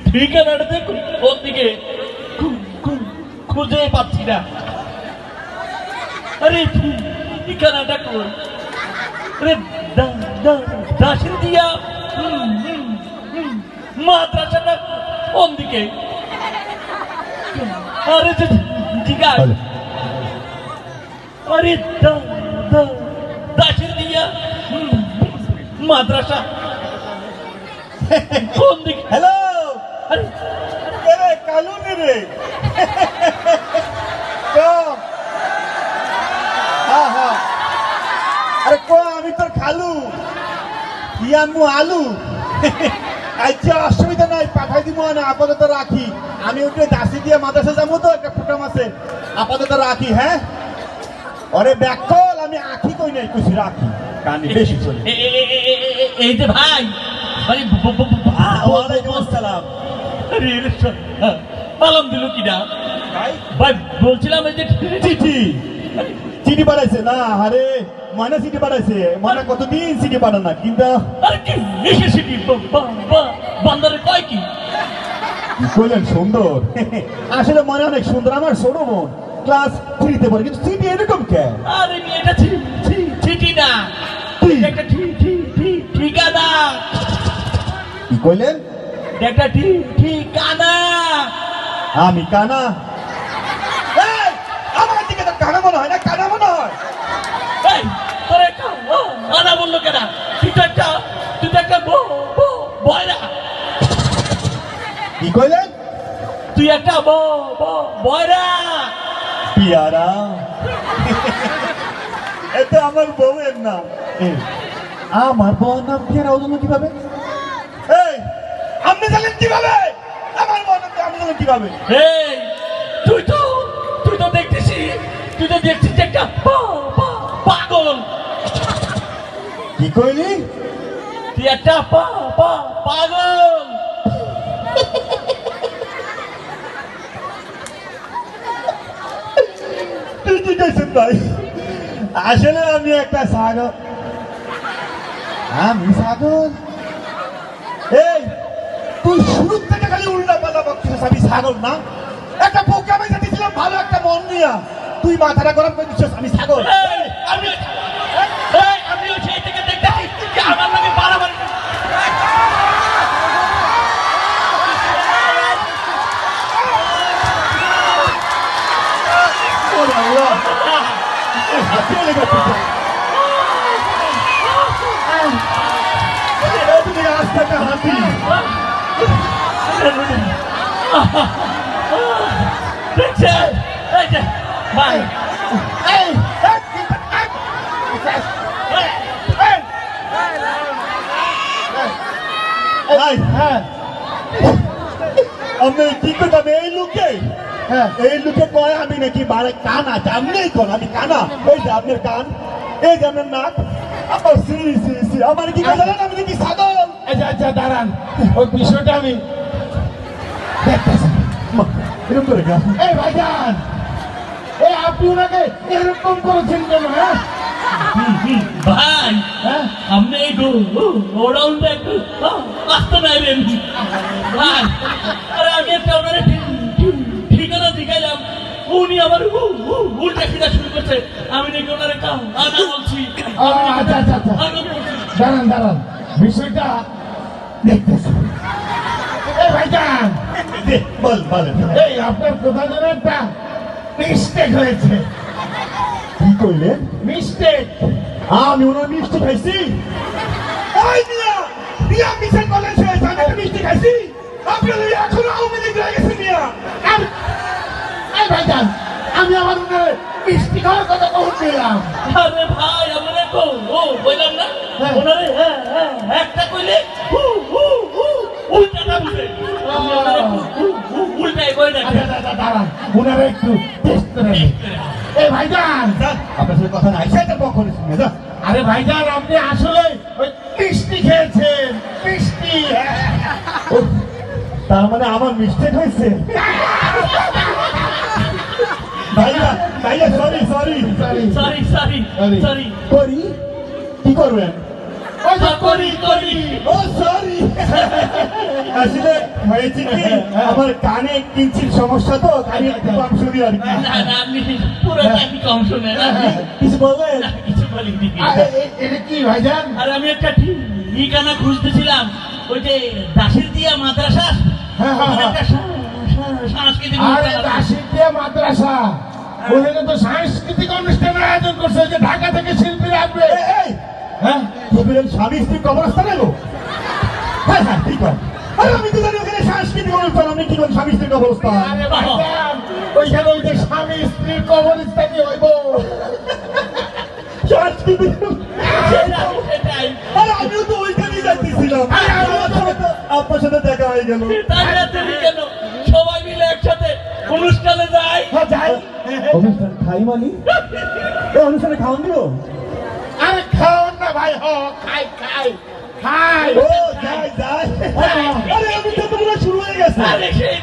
ঠিকানাটা দেখুন ওর দিকে খুঁজে পাচ্ছি না। আরে ঠিকানাটা কই? আরে দাসিন্দিয়া মাদ্রাসাটা কোন দিকে? আরে জিগায় আরে দাসিন্দিয়া মাদ্রাসা কোন দিকে? হ্যালো আরে কালু রে আরে কো আমি তোর খালু ইয়ামু আলু। আচ্ছা অসুবিধা নাই, পাঠাই দিব না, আপাতত রাখি। আমি উঠে দাসি দিয়ে মাদ্রাসা যাবো তো, একটা প্রোগ্রাম আছে, আপাতত রাখি। হ্যাঁ ওরে ব্যাকল আমি আখি কই নাই, কিছু রাখি কানে বেশি চলে। এই যে ভাই ওয়ালাইকুম আসসালাম। পালাম দিল কিনা ভাই? বলছিলাম এই যে চিঠি চিঠি পাঠাইছে না? আরে ময়না চিঠি পাঠাইছে। ময়না কতদিন চিঠি পাঠা না, কিন্তু বান্দারে কয় কি কইলেন সুন্দর। আসলে মনে অনেক সুন্দর, আমার ছোট বোন ক্লাস 3-তে পড়ে, কিন্তু চিঠি এরকম কে? আরে এটা চিঠি না, একটা ঠিকানা। কি কইলেন? একটা ঠিকানা। আমি কানা? আমার দিকে তো কানা মনে হয় না, কানা মনে হয়। কানা বললো কেনা? তুই তো একটা বয়রা। কি কইলেন? তুই একটা বয়রা পিয়ারা। এটা আমার বউয়ের নাম। আমার বউয়ের নাম পিয়ারা ওজন কিভাবে? এই আপনি জানেন কিভাবে আমার বউয়ের নাম? আপনি জানেন কিভাবে? এই তুই তো দেখছিস একটা পাগল। কি কইলি? তুই একটা পাগল। তুই কি কইছিস ভাই? আসলে আমি একটা ছাগল। আমি ছাগল? এই তুই শুরু থেকে খালি উল্টা পাল্টা বকছিস। আমি ছাগল না, একটা বোকা আমি দিয়েছিলাম ভালো একটা মন নিয়া, তুই মাথাটা গরম করে দিচ্ছিস আমি ছাগল। আমিও সেই থেকে দেখতেছি আমার নাকি বাড়াবাড়ি। আমি কি করতাম এই লোকে? এই লোকে কয় আমি নাকি বাড়ে কানা। জানলে কোন আমি কানা? এই যে আপনার কান, এই যে আপনার নাক, আমার আমার কি জানেন আমি নাকি ছাগল? আচ্ছা দাঁড়ান, ওই বিষয়টা আমি দেখতেছি। এরকম করে গা এই ভাইজান, এই আপনি ওনাকে এরকম করেছেন কেন? হ্যাঁ ভাই আপনি এই গোডাউনটা একটু আসতে নাইবেন ভাই। আরে আমি একটা ওনারে ঠিকানা দিলাম, উনি আমার উল্টা খিদা শুরু করছে। আমি নাকি ওনারে কানা বলছি। আচ্ছা দাঁড়ান, বিষয়টা দেখতেছি। এই ভাইজান বল এই আপনার কোথাও যেন একটা মিস্টেক হয়েছে। কি কইলেন? মিস্টেক? আমি ওনার মিষ্টি খাইছি? ওই মিয়া মিশন কলেজ হয়েছে, আমি একটা মিষ্টি খাইছি? আপনি এখনো আওয়ামী লীগ রয়ে গেছে মিয়া। এই ভাইজান, আমি আমার ওনার মিষ্টি খাওয়ার কথা বলছিলাম। আরে ভাই আমরা বললাম না ওনারে একটা কইলে উল্টাটা বুঝে উল্টাই কই না। দাঁড়ান, ওনারা একটু টেস্ট করে নিন। এই ভাইজান, আপনার সাথে কথা নাই, সেটা কখন শুনে যা। আরে ভাইজান, আপনি আসলে ওই মিষ্টি খেয়েছেন, মিষ্টি। তার মানে আমার মিস্টেক হয়েছে? ভাইয়া সরি করি। কি করবেন? করি ও সরি। আসলে হয়েছে কি আমার কানে কিঞ্চিত সমস্যা তো কানে একটু কম শুনি আর কি না না আপনি পুরোটাই কম শুনে না কিছু বলবেন না, কিছু বলিনি এটা কি ভাইজান? আর আমি একটা ঠিকানা খুঁজতেছিলাম ওই যে দাসের দিয়া মাদ্রাসা ওখানে একটা সাংস্কৃতিক আরে অনুষ্ঠান আছে। দাসিয়া মাদ্রাসা ওখানে তো সাংস্কৃতিক অনুষ্ঠানের আয়োজন করছে যে ঢাকা থেকে শিল্পী আসবে। এই হ্যাঁ কবিরের স্বামী স্ত্রী কবরস্থান এলো হ্যাঁ হ্যাঁ ঠিক আছে আরে আমি তো জানি ওখানে সাংস্কৃতিক অনুষ্ঠান আপনি কি করেন স্বামী স্ত্রী কবরস্থান আরে ভাইজান ওইখানে ওই যে স্বামী স্ত্রীর কবরস্থানই হইব। সাংস্কৃতিক সেটাই, সেটাই। আরে আমিও তো ওইখানেই যাচ্ছিলাম আপনার সাথে দেখা হয়ে গেল তাহলে তুমি কেন সবাই মিলে একসাথে অনুষ্ঠানে যাই হ্যাঁ যাই অনুষ্ঠান খাই মানি এই অনুষ্ঠানে খাওয়ান দিল আরে খাওন না ভাই হ খাই খাই খাই। ও যাই যাই আরে অনুষ্ঠান তো পুরো শুরু হয়ে গেছে আরে সেই